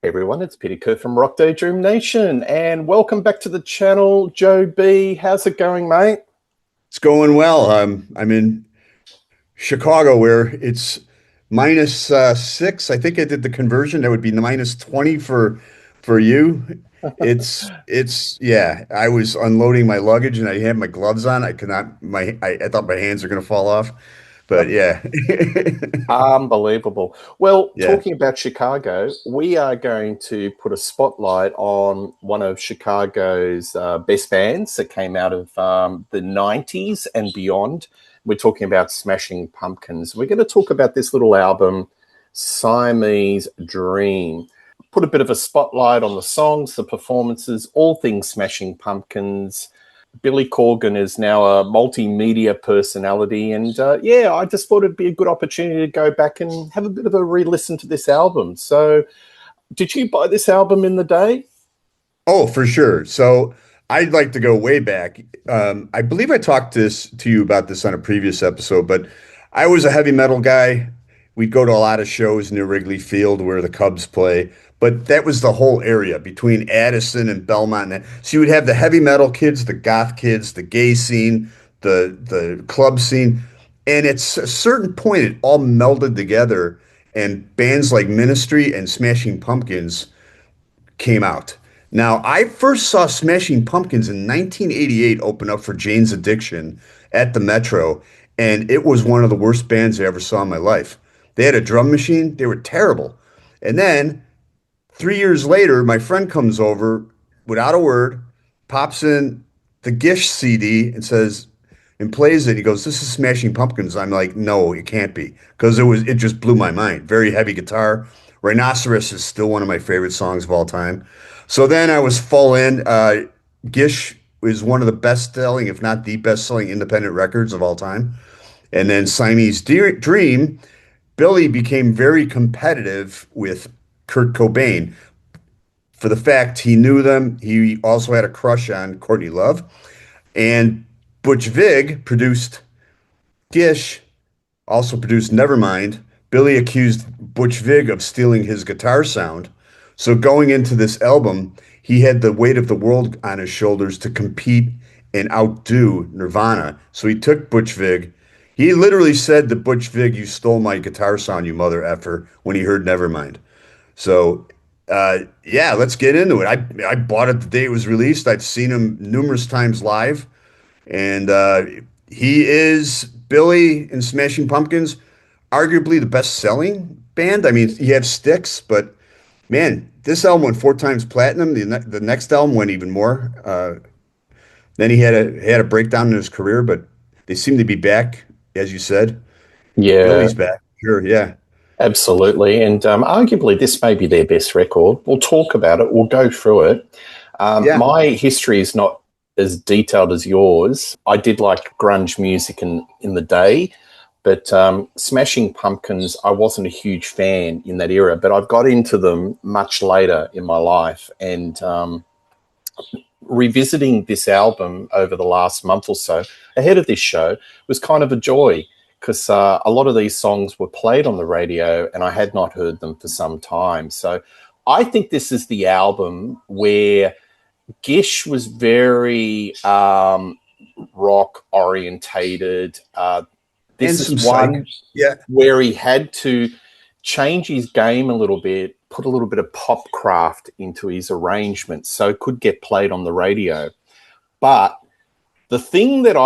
Hey everyone, it's Peter Kerr from Daydream Nation, and welcome back to the channel. Joe B, how's it going, mate? It's going well. I'm in Chicago where it's minus 6. I think I did the conversion. That would be minus 20 for you. Yeah. I was unloading my luggage and I had my gloves on. I could not I thought my hands are gonna fall off. But yeah. Unbelievable. Well, Yeah. talking about Chicago, we are going to put a spotlight on one of Chicago's best bands that came out of the 90s and beyond. We're talking about Smashing Pumpkins. We're going to talk about this little album, Siamese Dream. Put a bit of a spotlight on the songs, the performances, all things Smashing Pumpkins. Billy Corgan is now a multimedia personality, and yeah, I just thought it'd be a good opportunity to go back and have a bit of a re-listen to this album. So, did you buy this album in the day? Oh, for sure. So I'd like to go way back. I believe I talked to you about this on a previous episode, but I was a heavy metal guy. We'd go to a lot of shows near Wrigley Field where the Cubs play, but that was the whole area between Addison and Belmont. So you would have the heavy metal kids, the goth kids, the gay scene, the club scene, and at a certain point, it all melded together, and bands like Ministry and Smashing Pumpkins came out. Now, I first saw Smashing Pumpkins in 1988 open up for Jane's Addiction at the Metro, and it was one of the worst bands I ever saw in my life. They had a drum machine, they were terrible. And then 3 years later, my friend comes over without a word, pops in the Gish CD and says, and plays it. He goes, "This is Smashing Pumpkins." I'm like, "No, it can't be," because it just blew my mind. Very heavy guitar. Rhinoceros is still one of my favorite songs of all time. So then I was full in. Gish is one of the best selling, if not the best selling independent records of all time. And then Dream, Billy became very competitive with Kurt Cobain for the fact he knew them. He also had a crush on Courtney Love. And Butch Vig produced Gish, also produced Nevermind. Billy accused Butch Vig of stealing his guitar sound. So going into this album, he had the weight of the world on his shoulders to compete and outdo Nirvana. So he took Butch Vig. He literally said to Butch Vig, "You stole my guitar sound, you mother effer," when he heard Nevermind. So, yeah, let's get into it. I bought it the day it was released. I'd seen him numerous times live, and he is Billy in Smashing Pumpkins, arguably the best-selling band. I mean, you have Styx, but man, this album went 4 times platinum. The next album went even more. Then he had a breakdown in his career, but they seem to be back, as you said. Yeah, Billy's back. Sure, yeah, absolutely. And arguably, this may be their best record. We'll talk about it. We'll go through it. yeah, My history is not as detailed as yours. I did like grunge music in the day, but Smashing Pumpkins, I wasn't a huge fan in that era, but I've got into them much later in my life. And revisiting this album over the last month or so ahead of this show was kind of a joy because a lot of these songs were played on the radio and I had not heard them for some time. So I think this is the album where Gish was very rock orientated. and This is some psych. one Yeah, where he had to change his game a little bit, put a little bit of pop craft into his arrangements so it could get played on the radio. But the thing that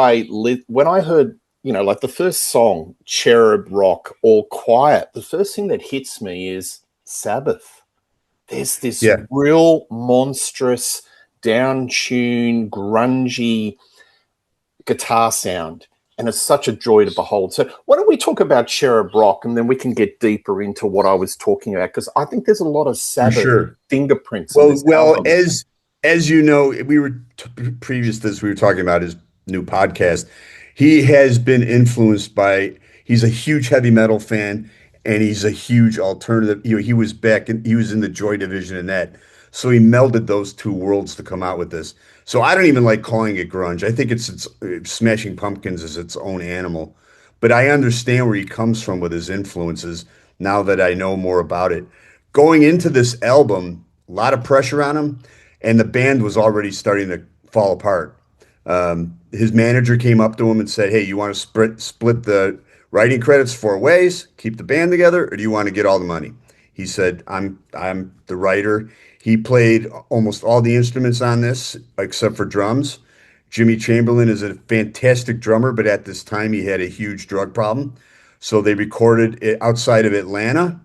when I heard, like the first song, Cherub Rock, All Quiet, the first thing that hits me is Sabbath. There's this yeah. real monstrous, down tune, grungy guitar sound. And it's such a joy to behold. So, why don't we talk about Cherub Rock and then we can get deeper into what I was talking about? Because I think there's a lot of For Sabbath sure. fingerprints in Well, this well, album. as you know, we were previous to this, we were talking about his new podcast. He has been influenced by. He's a huge heavy metal fan, and he's a huge alternative. He was he was in the Joy Division in that, so he melded those two worlds to come out with this. So I don't even like calling it grunge. I think it's Smashing Pumpkins is its own animal, but I understand where he comes from with his influences now that I know more about it. going into this album, a lot of pressure on him, and the band was already starting to fall apart. His manager came up to him and said, "Hey, you want to split the writing credits 4 ways, keep the band together, or do you want to get all the money?" He said, "I'm the writer." He played almost all the instruments on this except for drums. Jimmy Chamberlin is a fantastic drummer, but at this time he had a huge drug problem. So they recorded it outside of Atlanta,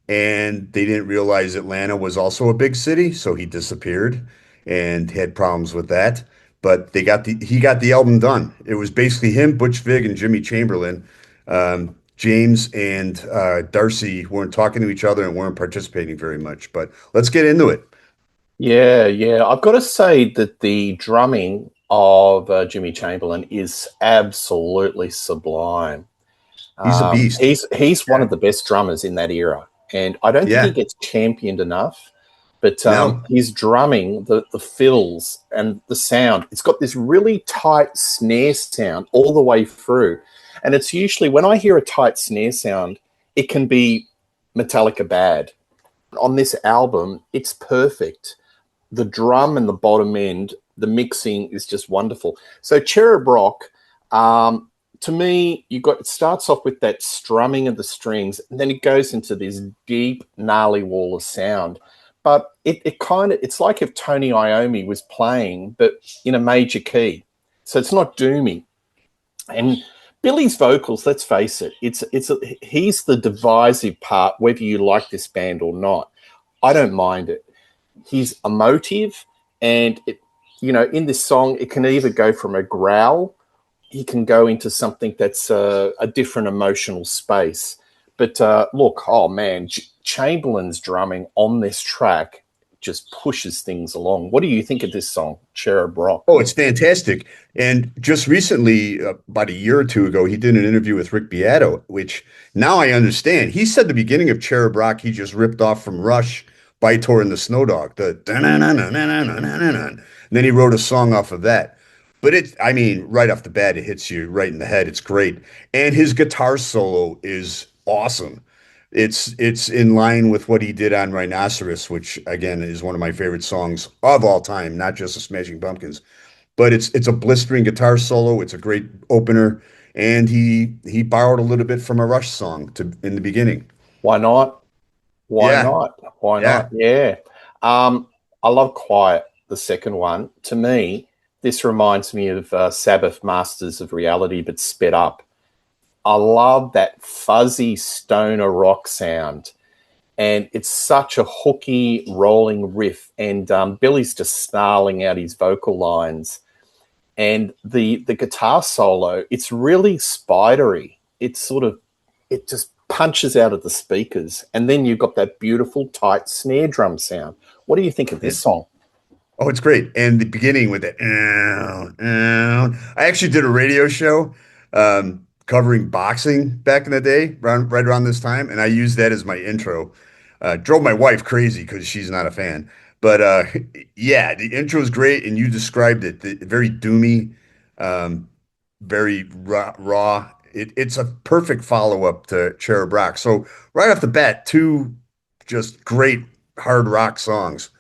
and they didn't realize Atlanta was also a big city, so he disappeared and had problems with that. But he got the album done. It was basically him, Butch Vig, and Jimmy Chamberlin. James and Darcy weren't talking to each other and weren't participating very much. But let's get into it. Yeah, yeah. I've got to say that the drumming of Jimmy Chamberlain is absolutely sublime. He's a beast. He's one Yeah. of the best drummers in that era, and I don't think he Yeah. gets championed enough. But No. his drumming, the fills and the sound, it's got this really tight snare sound all the way through, and it's usually when I hear a tight snare sound, it can be Metallica bad. On this album, it's perfect. The drum and the bottom end, the mixing is just wonderful. So Cherub Rock, to me, it starts off with that strumming of the strings, and then it goes into this deep, gnarly wall of sound. But it's like if Tony Iommi was playing, but in a major key. So it's not doomy. And Billy's vocals, let's face it, he's the divisive part, whether you like this band or not. I don't mind it. He's emotive, and in this song, it can either go from a growl, he can go into something that's a different emotional space. But look, oh man, Chamberlain's drumming on this track just pushes things along. What do you think of this song, Cherub Rock? Oh, it's fantastic. And just recently, about a year or two ago, he did an interview with Rick Beato, which now I understand. He said the beginning of Cherub Rock, he just ripped off from Rush, Bytor and the Snow Dog, the and then he wrote a song off of that. But I mean, right off the bat, it hits you right in the head. It's great. And his guitar solo is awesome. It's in line with what he did on Rhinoceros, which again is one of my favorite songs of all time, not just the Smashing Pumpkins. But it's a blistering guitar solo. It's a great opener, and he borrowed a little bit from a Rush song to in the beginning. Why not? Why Yeah, not? Why not? yeah, Yeah. I love Quiet, the second one. To me, this reminds me of Sabbath Masters of Reality, but sped up. I love that fuzzy stoner rock sound. And it's such a hooky, rolling riff. And Billy's just snarling out his vocal lines. And the guitar solo, it's really spidery. It just punches out of the speakers. And then you've got that beautiful, tight snare drum sound. What do you think of yeah. this song? Oh, it's great. And the beginning with it. I actually did a radio show covering boxing back in the day, right around this time, and I used that as my intro. Drove my wife crazy because she's not a fan. But yeah, the intro is great, and you described it. Very doomy, um, very raw. It's a perfect follow-up to Cherub Rock. So right off the bat, two just great hard rock songs.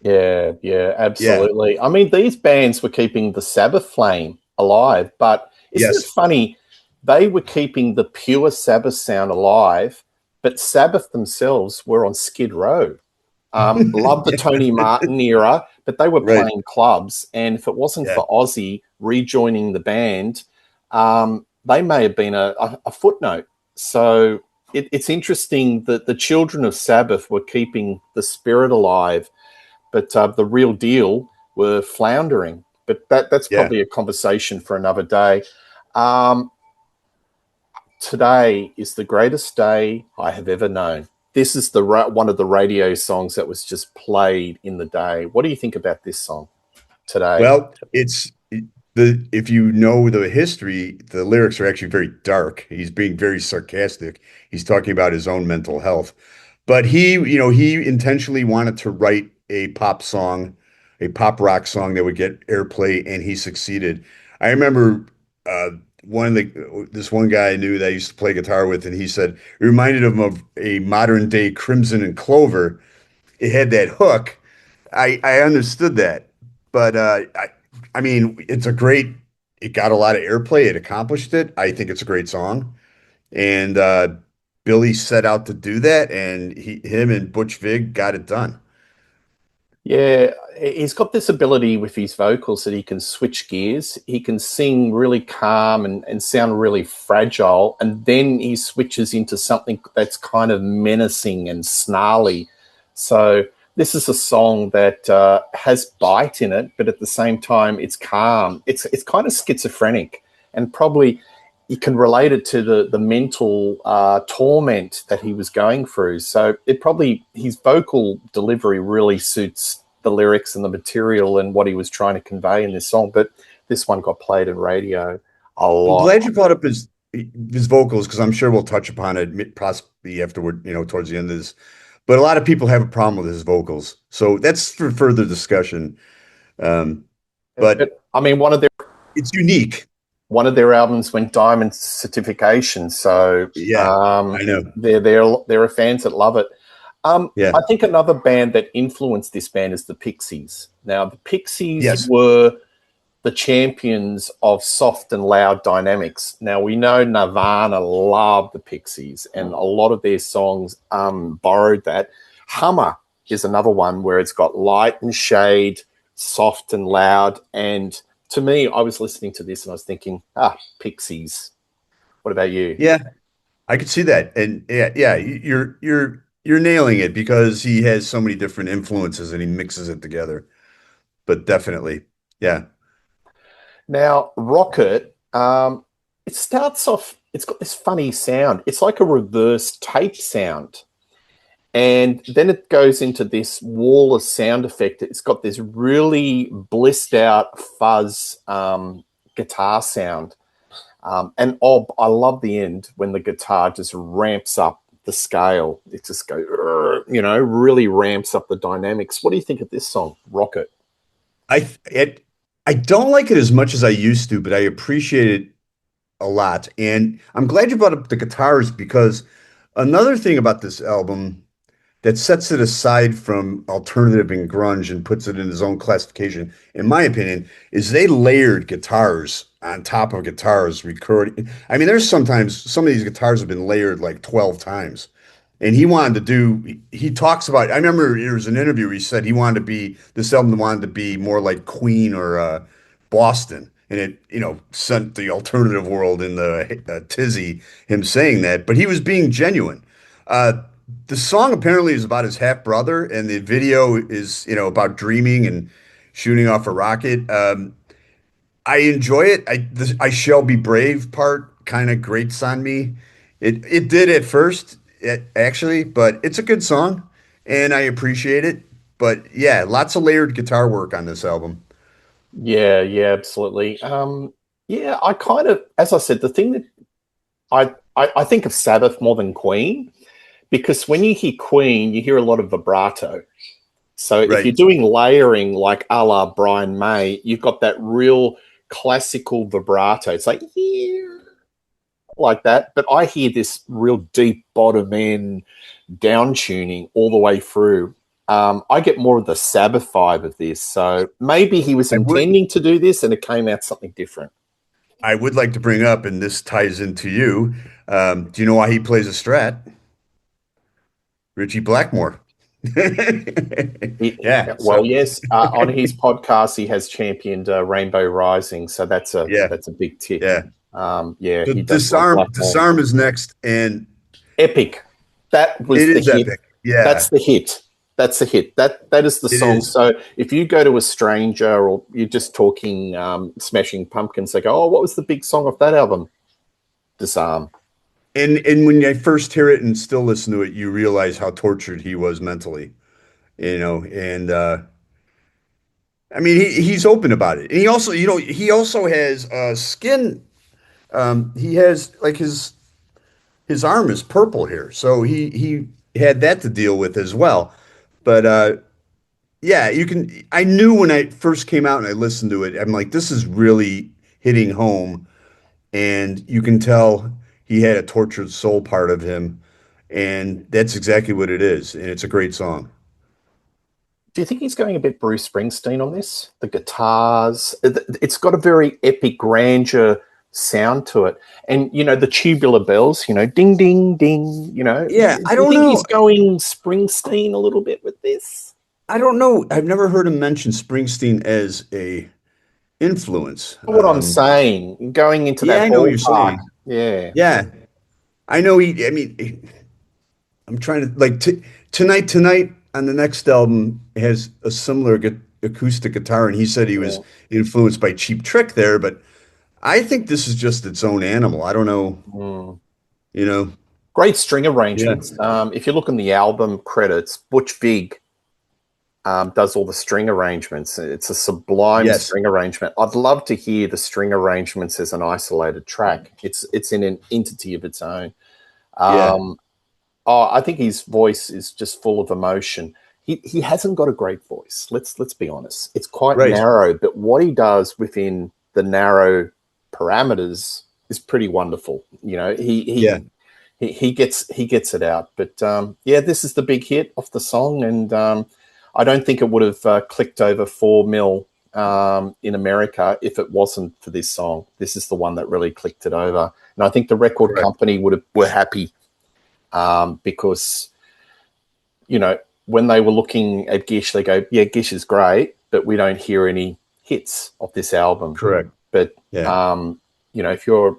Yeah, yeah, Yeah. absolutely. I mean, these bands were keeping the Sabbath flame alive, but isn't it Yes. funny? They were keeping the pure Sabbath sound alive, but Sabbath themselves were on Skid Row. Love the Tony Martin era, but they were Right. playing clubs. And if it wasn't Yeah. for Ozzy rejoining the band, they may have been a footnote. So it's interesting that the children of Sabbath were keeping the spirit alive, but the real deal were floundering. But that's Yeah. probably a conversation for another day. Um, Today is the greatest day I have ever known. This is one of the radio songs that was just played in the day. What do you think about this song today? Well, it's the if you know the history, the lyrics are actually very dark. He's being very sarcastic. He's talking about his own mental health. But he intentionally wanted to write a pop song, a pop rock song that would get airplay, and he succeeded. I remember one of the this one guy I knew that I used to play guitar with, and he said it reminded him of a modern day Crimson and Clover. It had that hook. I understood that, but I mean, it's a great. It got a lot of airplay. It accomplished it. I think it's a great song, and Billy set out to do that, and him and Butch Vig got it done. Yeah, he's got this ability with his vocals that he can switch gears. He can sing really calm and sound really fragile, and then he switches into something that's kind of menacing and snarly. So this is a song that has bite in it, but at the same time, it's calm. It's kind of schizophrenic, and probably you can relate it to the mental torment that he was going through. So it probably his vocal delivery really suits the lyrics and the material and what he was trying to convey in this song. But this one got played in radio a I'm lot. glad you brought up his vocals because I'm sure we'll touch upon it possibly afterward, towards the end of this. But a lot of people have a problem with his vocals, so that's for further discussion. Um, but But I mean, it's unique. one of their albums went diamond certification, so Yeah, I know. there are fans that love it. Yeah. I think another band that influenced this band is the Pixies. Now, the Pixies Yes. were the champions of soft and loud dynamics. Now, we know Nirvana loved the Pixies, and a lot of their songs borrowed that. Hummer is another one where it's got light and shade, soft and loud. And to me, I was listening to this and I was thinking, Pixies. What about you? Yeah, I could see that. And yeah, you're nailing it because he has so many different influences and he mixes it together. But definitely. Yeah. Now, Rocket, it starts off, it's got this funny sound. It's like a reverse tape sound. And then it goes into this wall of sound effect. It's got this really blissed out fuzz guitar sound. And I love the end when the guitar just ramps up the scale. It just goes, really ramps up the dynamics. What do you think of this song, Rocket? I it I don't like it as much as I used to, but I appreciate it a lot. And I'm glad you brought up the guitars because another thing about this album that sets it aside from alternative and grunge and puts it in his own classification, in my opinion, is they layered guitars on top of guitars recording. I mean, there's sometimes some of these guitars have been layered like 12 times. And he wanted to do, he talks about, I remember there was an interview where he said he wanted to be, this album wanted to be more like Queen or Boston. And it, sent the alternative world in the tizzy, him saying that, but he was being genuine. Uh, the song apparently is about his half brother, and the video is, about dreaming and shooting off a rocket. I enjoy it. I shall be brave part kind of grates on me. It did at first, actually, but it's a good song, and I appreciate it. But yeah, lots of layered guitar work on this album. Yeah, absolutely. Yeah, I kind of, as I said, the thing that I think of Sabbath more than Queen because when you hear Queen, you hear a lot of vibrato. So if you're Right. doing layering like a la Brian May, you've got that real classical vibrato. It's like here, like that. But I hear this real deep bottom end down tuning all the way through. I get more of the Sabbath vibe of this. So maybe he was I would intending to do this and it came out something different. I would like to bring up, and this ties into you. Do you know why he plays a Strat? Richie Blackmore. Yeah. Well, So yes, on his podcast he has championed Rainbow Rising, so yeah, that's a big tick. yeah. Yeah, So he does love Blackmore. Disarm is next, and Epic. That was it the is hit. epic. Yeah, That's the hit. That's the hit. That is the it song. is. So if you go to a stranger or you're just talking Smashing Pumpkins, they go, "Oh, what was the big song off that album?" Disarm. And when I first hear it and still listen to it, you realize how tortured he was mentally, and I mean he's open about it. And he also has skin. He has like his arm is purple here, so he had that to deal with as well. But yeah, you can. I knew when I first came out and I listened to it, I'm like, this is really hitting home. and you can tell he had a tortured soul part of him, and that's exactly what it is, and it's a great song. Do you think he's going a bit Bruce Springsteen on this? The guitars, it's got a very epic grandeur sound to it. And, the tubular bells, ding, ding, ding, Yeah, do I you don't think know. he's going Springsteen a little bit with this? I don't know. I've never heard him mention Springsteen as a influence. What I'm saying, going into Yeah, that I know what you're ballpark. saying. Yeah. Yeah, I know I mean, I'm trying to like t tonight on the next album has a similar gu acoustic guitar, and he said he was Yeah. influenced by Cheap Trick there, but I think this is just its own animal. I don't know, Mm. you know. Great string Yeah. arrangements. If you look in the album credits, Butch Vig does all the string arrangements. It's a sublime Yes. string arrangement. I'd love to hear the string arrangements as an isolated track. It's in an entity of its own. Yeah. Um, I think his voice is just full of emotion. He hasn't got a great voice. Let's be honest. It's quite Right. narrow, but what he does within the narrow parameters is pretty wonderful. Yeah. He gets it out. But yeah, this is the big hit off the song, and I don't think it would have clicked over 4 mil in America if it wasn't for this song. This is the one that really clicked it over, and I think the record Correct. company were happy because when they were looking at Gish, they go, "Yeah, Gish is great, but we don't hear any hits of this album." Correct. But Yeah. if you're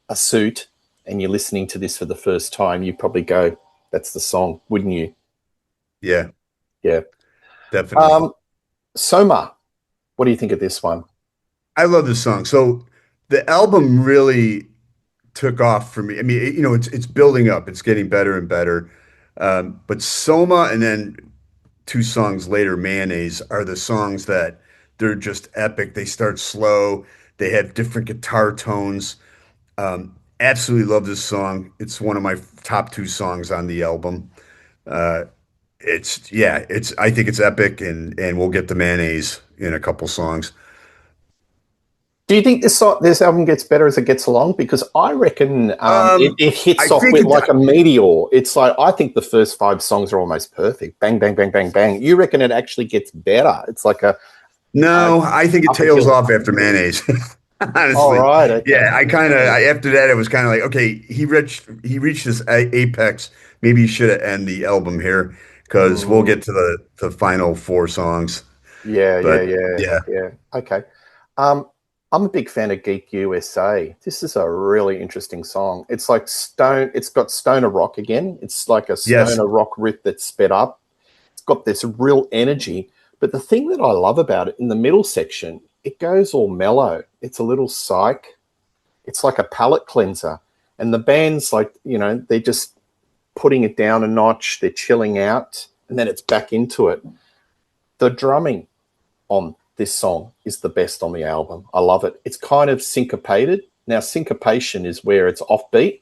a suit and you're listening to this for the first time, you probably go, "That's the song," wouldn't you? Yeah. Yeah. Definitely. Um, Soma, what do you think of this one? I love this song. So the album really took off for me. I mean, it's building up. It's getting better and better. But Soma and then two songs later, Mayonnaise, are the songs that they're just epic. They start slow. They have different guitar tones. Absolutely love this song. It's one of my top two songs on the album. Uh, I think it's epic, and we'll get to Mayonnaise in a couple songs. Do you think this album gets better as it gets along? Because I reckon it I hits off think with it. like a meteor. It's like I think the first 5 songs are almost perfect. Bang, bang, bang, bang, bang. You reckon it actually gets better? It's like a No, I think it up a tails hill. off after Mayonnaise. All Honestly, right, okay. yeah, after that it was kind of like, okay, he reached this apex. Maybe he should have end the album here because we'll Mm, get to the final four songs. yeah, yeah, But yeah, yeah, yeah. Okay. Um, I'm a big fan of Geek USA. This is a really interesting song. It's like stone. It's got stoner rock again. It's like a yes, stoner rock riff that's sped up. It's got this real energy. But the thing that I love about it in the middle section, it goes all mellow. It's a little psych. It's like a palate cleanser. And the band's like, they're just putting it down a notch. They're chilling out. And then it's back into it. The drumming on this song is the best on the album. I love it. It's kind of syncopated. Now, syncopation is where it's offbeat,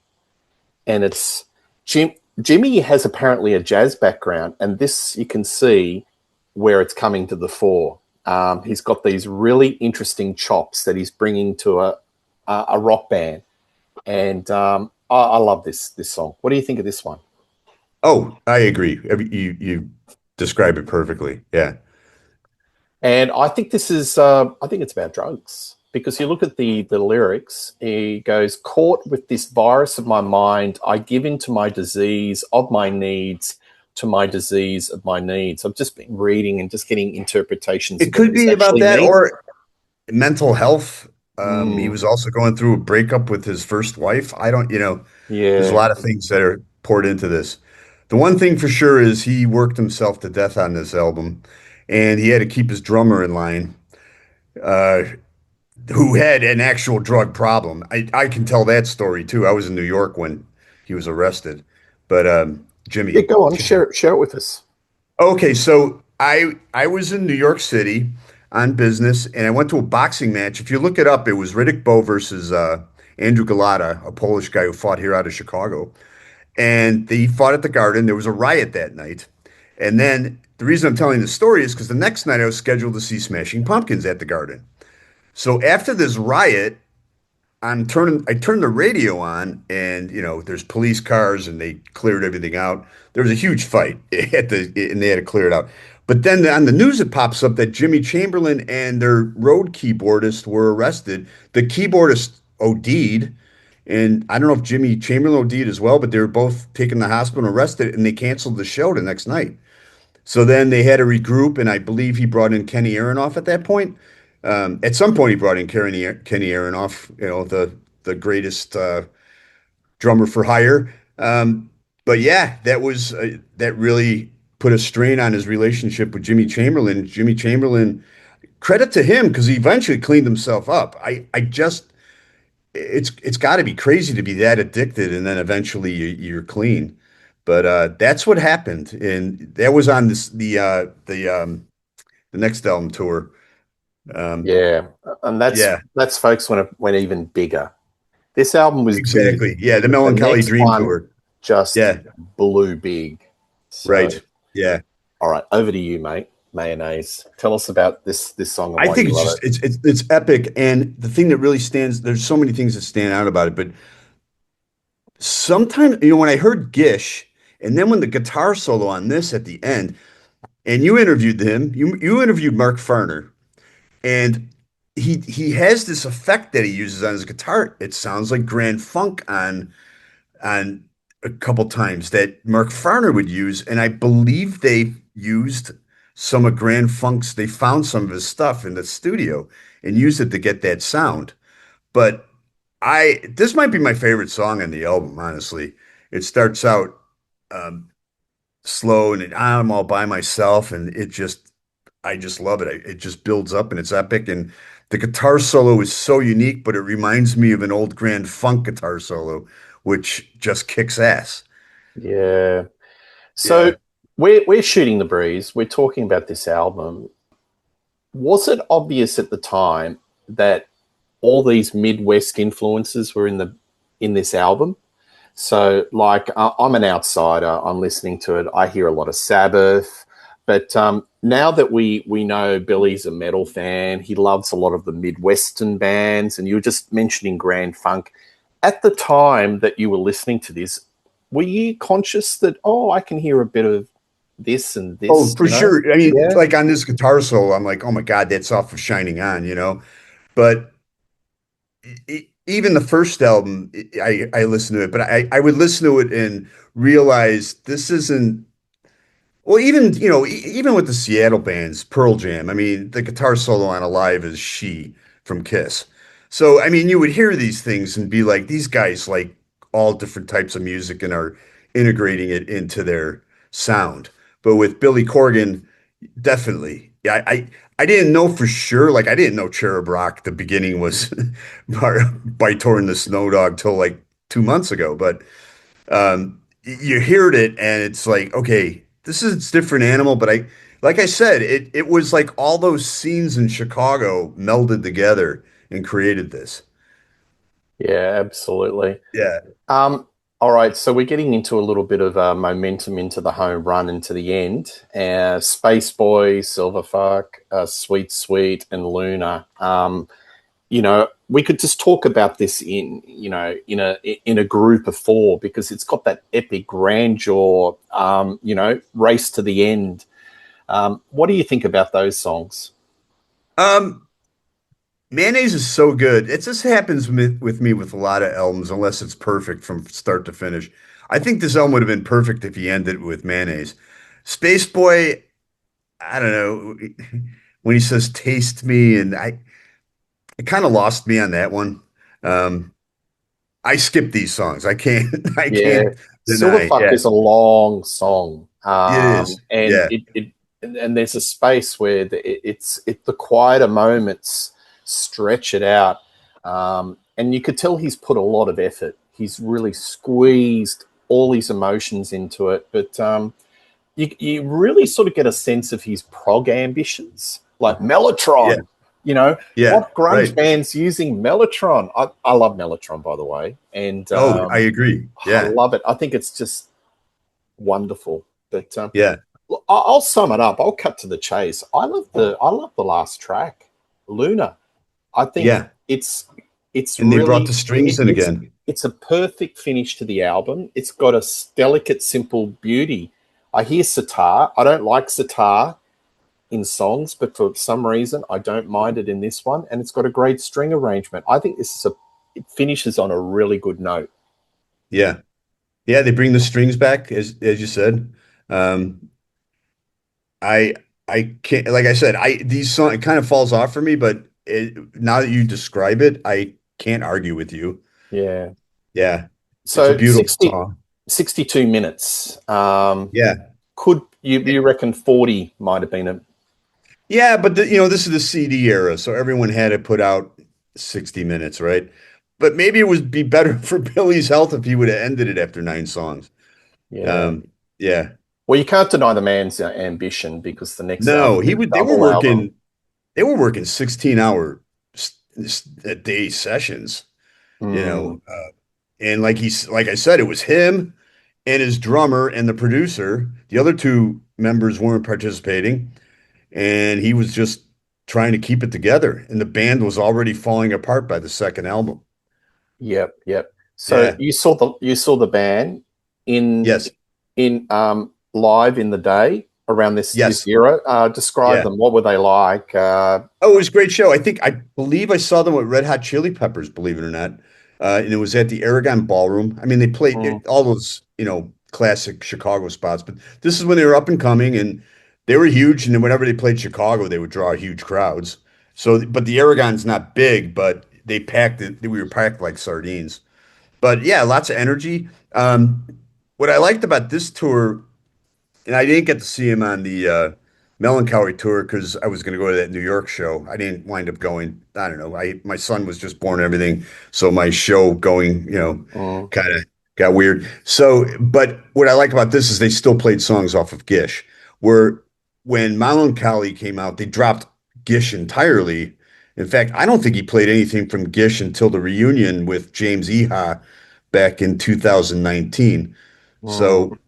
and it's Jimmy has apparently a jazz background, and this you can see where it's coming to the fore. He's got these really interesting chops that he's bringing to a rock band, and I love this song. What do you think of this one? oh, I agree. I mean, you describe it perfectly. Yeah. And I think this is, I think it's about drugs because you look at the lyrics. He goes, "Caught with this virus of my mind, I give in to my disease of my needs, to my disease of my needs." I've just been reading and just getting interpretations It of what could this be about actually that means. or mental health. He Mm, was also going through a breakup with his first wife. I don't, there's a yeah, lot of things that are poured into this. The one thing for sure is he worked himself to death on this album, and he had to keep his drummer in line, uh, who had an actual drug problem. I can tell that story too. I was in New York when he was arrested, but yeah. Jimmy. Go on, share it with us. Okay, so I was in New York City on business, and I went to a boxing match. If you look it up, it was Riddick Bowe versus Andrew Galata, a Polish guy who fought here out of Chicago, and they fought at the Garden. There was a riot that night, and then the reason I'm telling the story is because the next night I was scheduled to see Smashing Pumpkins at the Garden. So after this riot, I turned the radio on, and there's police cars, and they cleared everything out. There was a huge fight and they had to clear it out. But then on the news, it pops up that Jimmy Chamberlain and their road keyboardist were arrested. The keyboardist OD'd, and I don't know if Jimmy Chamberlain OD'd as well, but they were both taken to the hospital and arrested, and they canceled the show the next night. So then they had to regroup, and I believe he brought in Kenny Aronoff at that point. At some point, he brought in Kenny Aronoff, the greatest drummer for hire. But yeah, that really put a strain on his relationship with Jimmy Chamberlain. Jimmy Chamberlain, credit to him because he eventually cleaned himself up. I just it's got to be crazy to be that addicted and then eventually you're clean. But that's what happened, and that was on the next album tour. Um, Yeah, and yeah, that's folks when it went even bigger. This album was big. exactly. Yeah, the The Melancholy next Dream one tour. just Yeah, blew big. So, right. Yeah. all right, over to you, mate. Mayonnaise. Tell us about this song and I why think you it's love just it. it's epic, and the thing that really stands there's so many things that stand out about it, but sometimes when I heard Gish, and then when the guitar solo on this at the end, and you interviewed him, you interviewed Mark Farner, and he has this effect that he uses on his guitar. It sounds like Grand Funk on a couple times that Mark Farner would use, and I believe they used some of Grand Funk's. They found some of his stuff in the studio and used it to get that sound. But I this might be my favorite song on the album, honestly. It starts out um, slow and I'm all by myself, and I just love it. It just builds up and it's epic, and the guitar solo is so unique, but it reminds me of an old Grand Funk guitar solo, which just kicks ass. Yeah. So Yeah. we're shooting the breeze. We're talking about this album. Was it obvious at the time that all these Midwest influences were in this album? So, like, I'm an outsider. I'm listening to it. I hear a lot of Sabbath, but now that we know Billy's a metal fan, he loves a lot of the Midwestern bands. And you were just mentioning Grand Funk. At the time that you were listening to this, were you conscious that I can hear a bit of this and Oh, this? for sure. I mean, Yeah, like on this guitar solo, I'm like, oh my God, that's off of Shining On. But even the first album, I listened to it, but I would listen to it and realize this isn't. Well, even with the Seattle bands, Pearl Jam, I mean, the guitar solo on Alive is She from Kiss. So, I mean, you would hear these things and be like, these guys like all different types of music and are integrating it into their sound. But with Billy Corgan, definitely. Yeah, I didn't know for sure. Like, I didn't know Cherub Rock, the beginning was by Torn the Snow Dog till like 2 months ago. But you heard it and it's like, okay, this is a different animal, but like I said, it was like all those scenes in Chicago melded together and created this. yeah, absolutely. Yeah. Um, all right, so we're getting into a little bit of momentum into the home run and to the end. Space Boy, Silverfuck, Sweet Sweet, and Luna. We could just talk about this in a group of four because it's got that epic grandeur. Race to the end. What do you think about those songs? Um, Mayonnaise is so good. It just happens with me with a lot of albums, unless it's perfect from start to finish. I think this album would have been perfect if he ended with Mayonnaise. Space Boy, I don't know, when he says taste me, and it kind of lost me on that one. Um, I skip these songs. I can't I Yeah, can't deny. Silverfuck Yeah, is a long song, it is. and Yeah, and there's a space where the quieter moments stretch it out, and you could tell he's put a lot of effort. He's really squeezed all his emotions into it, but you really sort of get a sense of his prog ambitions, like yeah, Mellotron. yeah. What grunge Right. bands using Mellotron? I love Mellotron, by the way, and Oh, I agree. I Yeah, love it. I think it's just wonderful. But yeah, I'll sum it up. I'll cut to the chase. I love the last track, Luna. I think yeah. it's It's And they brought the really strings in again. it's a perfect finish to the album. It's got a delicate, simple beauty. I hear sitar. I don't like sitar in songs, but for some reason I don't mind it in this one, and it's got a great string arrangement. I think this is a it finishes on a really good note. Yeah. Yeah, they bring the strings back as you said. Um, I I can't like I said, I these song it kind of falls off for me, but now that you describe it, I can't argue with you. Yeah. Yeah, it's a So beautiful song. 62 minutes. Yeah. Could you reckon 40 might have been a Yeah, but this is the CD era, so everyone had to put out 60 minutes, right? But maybe it would be better for Billy's health if he would have ended it after 9 songs. yeah. Um, yeah. Well, you can't deny the man's ambition because the next No, album he is would a double album. they were working 16-hour a day sessions, you Mm, know. And like I said, it was him and his drummer and the producer. The other two members weren't participating, and he was just trying to keep it together. And the band was already falling apart by the second album. yep, yep. So Yeah. you saw the band in Yes. live in the day around this Yes. era. Describe Yeah. them. What were they like? Oh, it was a great show. I believe I saw them with Red Hot Chili Peppers, believe it or not. And it was at the Aragon Ballroom. I mean, they played Mm, all those, classic Chicago spots, but this is when they were up and coming and they were huge. And then whenever they played Chicago, they would draw huge crowds. So, but the Aragon's not big, but they packed it. We were packed like sardines. But yeah, lots of energy. What I liked about this tour, and I didn't get to see him on the Melancholy tour because I was going to go to that New York show. I didn't wind up going. I don't know. My son was just born and everything, so my show going, mm, kind of got weird. So, but what I like about this is they still played songs off of Gish. Where when Melancholy came out, they dropped Gish entirely. In fact, I don't think he played anything from Gish until the reunion with James Iha back in 2019. mm, So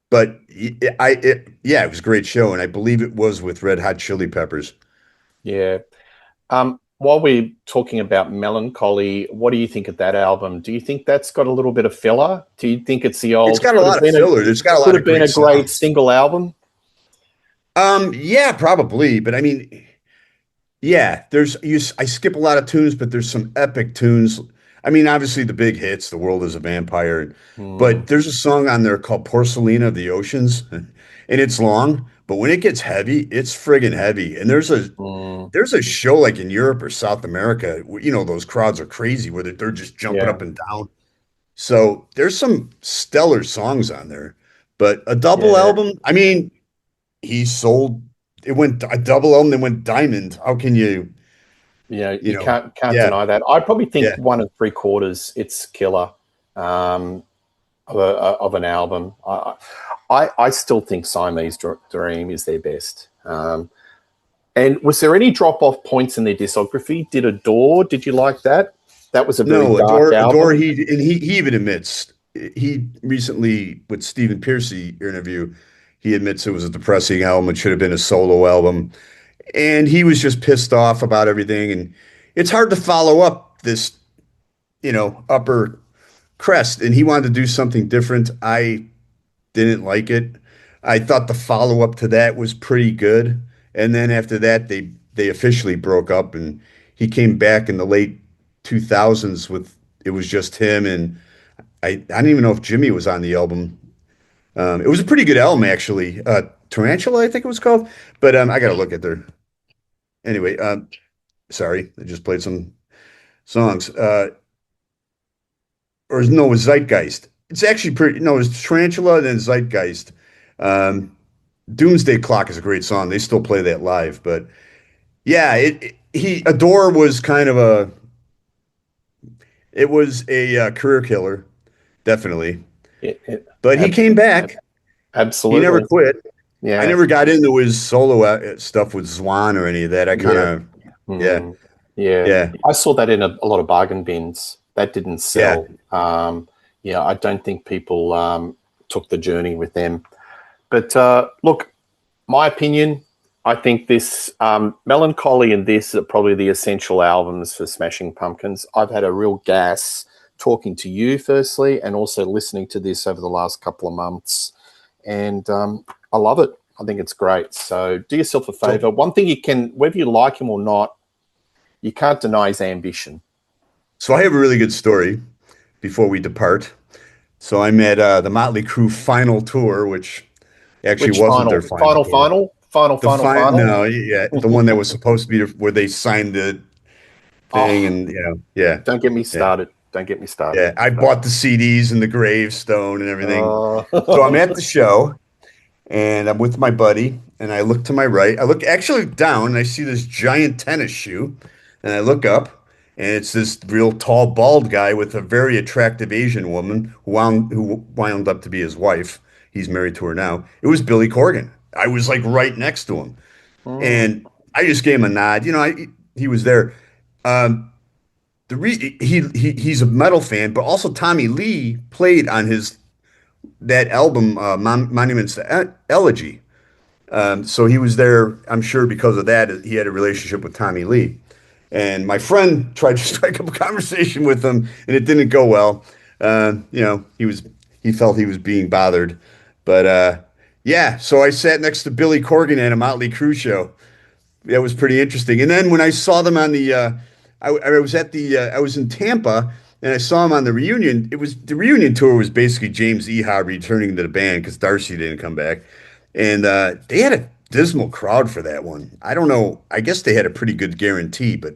but yeah, it was a great show, and I believe it was with Red Hot Chili Peppers. yeah. While we're talking about Melancholy, what do you think of that album? Do you think that's got a little bit of filler? Do you think it's the It's old got a lot of filler. It's got a could lot have of been great a great songs. single album? Yeah, probably, but I mean, yeah, I skip a lot of tunes, but there's some epic tunes. I mean, obviously the big hits, "The World Is a Vampire," Mm, but there's a song on there called "Porcelina of the Oceans," and it's long, but when it gets heavy, it's friggin' heavy. And mm, there's a show like in Europe or South America, those crowds are crazy where they're just jumping yeah, up and down. So there's some stellar songs on there, but a double yeah. album, I mean, he sold, it went a double album, then went diamond. How can you, You know, you you know, can't yeah, deny that. I probably think yeah, 1 3/4 it's killer um, of an album. I still think Siamese Dream is their best. And was there any drop off points in their discography? Did Adore? Did you like that? That was a very no, dark Adore, album. he even admits, he recently, with Stephen Piercy interview, he admits it was a depressing album. It should have been a solo album. And he was just pissed off about everything. And it's hard to follow up this, upper crest. And he wanted to do something different. I didn't like it. I thought the follow up to that was pretty good. And then after that, they officially broke up, and he came back in the late 2000s with it was just him, and I don't even know if Jimmy was on the album. It was a pretty good album actually. Tarantula, I think it was called. But I got to look at their anyway. Sorry, I just played some songs. Or no, it was Zeitgeist. It's actually pretty. No, it was Tarantula and then Zeitgeist. Um, Doomsday Clock is a great song. They still play that live, but yeah, he Adore was kind of it was a career killer, definitely. But he Ab- came back. He never absolutely. quit. I Yeah. never got into his solo stuff with Zwan or any of that. I kind Yeah. of, yeah, Mm, yeah. yeah, I saw that in a lot of bargain bins. That didn't yeah. sell. Yeah, I don't think people took the journey with them. But look, my opinion, I think this Melancholy and this are probably the essential albums for Smashing Pumpkins. I've had a real gas talking to you, firstly, and also listening to this over the last couple of months. And I love it. I think it's great. So do yourself a So, favor. One thing you can, whether you like him or not, you can't deny his ambition. so I have a really good story before we depart. So I'm at the Motley Crue final tour, which actually Which wasn't their final? final Final, tour. final? Final, The final, final? no, yeah, the one that was supposed to be where they signed the thing, Oh, and yeah, don't get me yeah, started. Don't get me started. yeah. I bought the CDs and the gravestone and everything. So I'm Uh, at the show, and I'm with my buddy, and I look to my right. I look actually down, and I see this giant tennis shoe, and I look up, and it's this real tall, bald guy with a very attractive Asian woman who wound up to be his wife. He's married to her now. It was Billy Corgan. I was like right next to him, mm, and I just gave him a nod. He was there. Um, he's a metal fan, but also Tommy Lee played on his that album, Monuments to Elegy. So he was there, I'm sure because of that, he had a relationship with Tommy Lee. And my friend tried to strike up a conversation with him, and it didn't go well. He felt he was being bothered. But yeah, so I sat next to Billy Corgan at a Motley Crue show. That was pretty interesting. And then when I saw them on I was in Tampa and I saw him on the reunion. The reunion tour was basically James Iha returning to the band because Darcy didn't come back, and they had a dismal crowd for that one. I don't know. I guess they had a pretty good guarantee, but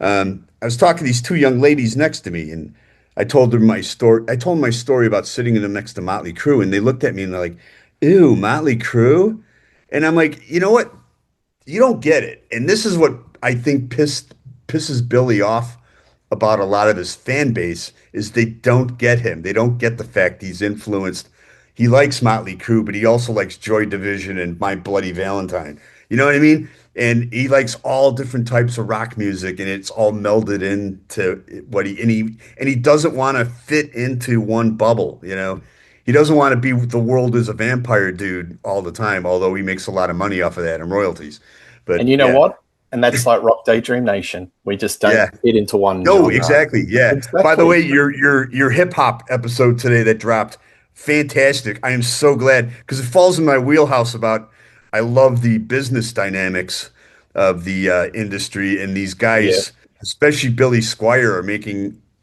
I was talking to these two young ladies next to me, and I told them my story. I told them my story about sitting in them next to Motley Crue, and they looked at me and they're like, "Ew, Motley Crue," and I'm like, you know what? You don't get it. And this is what I think pisses Billy off about a lot of his fan base is they don't get him. They don't get the fact he's influenced. He likes Motley Crue, but he also likes Joy Division and My Bloody Valentine. You know what I mean? And he likes all different types of rock music, and it's all melded into what he doesn't want to fit into one bubble. He doesn't want to be the world is a vampire dude all the time, although he makes a lot of money off of that and royalties. and But you know yeah, what? And that's like Rock Daydream Nation. We just don't yeah. fit into one No, genre. exactly. Yeah. By the Exactly. way, your hip hop episode today that dropped, fantastic. I am so glad because it falls in my wheelhouse about I love the business dynamics of the industry and these Yeah. guys, especially Billy Squire,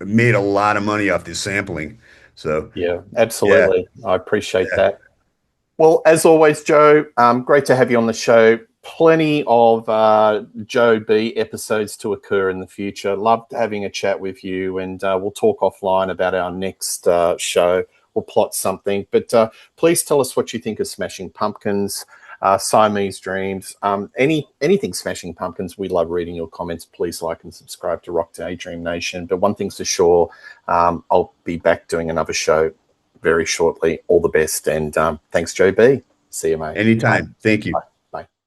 made a lot of money off this sampling. So Yeah. yeah, Absolutely. I appreciate yeah. that. Well, as always, Joe, great to have you on the show. Plenty of Joe B episodes to occur in the future. Loved having a chat with you, and we'll talk offline about our next show. We'll plot something. But please tell us what you think of Smashing Pumpkins, Siamese Dreams, anything Smashing Pumpkins. We love reading your comments. Please like and subscribe to Rock Daydream Nation. But one thing's for sure, I'll be back doing another show very shortly. All the best. And thanks, Joe B. See you, mate. Bye. Anytime. Thank you. Bye.